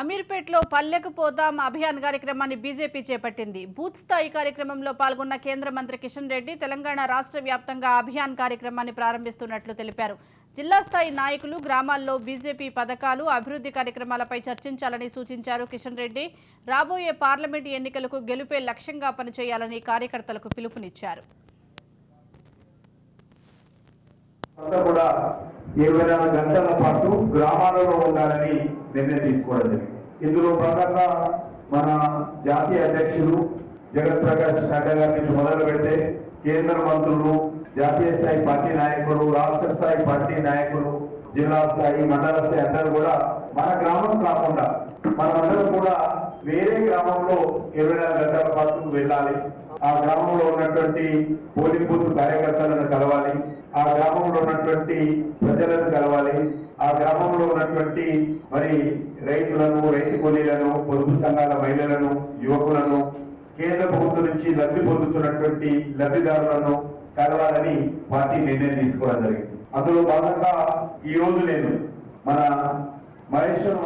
అమీర్పేటలో పల్లెకు పోదాం అభియాన్ కార్యక్రమాన్ని బీజేపీ చేపట్టింది. బూత్ స్థాయి కార్యక్రమంలో పాల్గొన్న కేంద్ర మంత్రి కిషన్ రెడ్డి తెలంగాణ రాష్ట్ర వ్యాప్తంగా అభియాన్ కార్యక్రమాన్ని ప్రారంభిస్తున్నట్లు తెలిపారు. జిల్లా స్థాయి నాయకులు గ్రామాల్లో బీజేపీ పథకాలు, అభివృద్ధి కార్యక్రమాలపై చర్చించాలని సూచించారు కిషన్ రెడ్డి. రాబోయే పార్లమెంటు ఎన్నికలకు గెలుపే లక్ష్యంగా పనిచేయాలని కార్యకర్తలకు పిలుపునిచ్చారు. 24 గంటల పాటు గ్రామాలలో ఉండాలని నిర్ణయం తీసుకోవడం జరిగింది. ఇందులో భాగంగా మన జాతీయ అధ్యక్షులు జగత్ ప్రకాష్ నడ్డా గారి నుంచి మొదలు పెడితే కేంద్ర మంత్రులు, జాతీయ స్థాయి పార్టీ నాయకులు, రాష్ట్ర స్థాయి పార్టీ నాయకులు, జిల్లా స్థాయి, మండల స్థాయి అందరూ కూడా మన గ్రామం కాకుండా మనమందరం కూడా వేరే గ్రామంలో 24 గంటల పాటు వెళ్ళాలి. ఆ గ్రామంలో ఉన్నటువంటి పోలింగ్ బూత్ కార్యకర్తలను కలవాలి, ఆ గ్రామంలో ఉన్నటువంటి ప్రజలను కలవాలి, ఆ గ్రామంలో ఉన్నటువంటి మరి రైతులను, రైతు కూలీలను, పొదుపు సంఘాల మహిళలను, యువకులను, కేంద్ర ప్రభుత్వం నుంచి లబ్ధి పొందుతున్నటువంటి లబ్ధిదారులను కలవాలని పార్టీ నిర్ణయం తీసుకోవడం జరిగింది. అందులో భాగంగా ఈ రోజు నేను మన మహేశ్వరం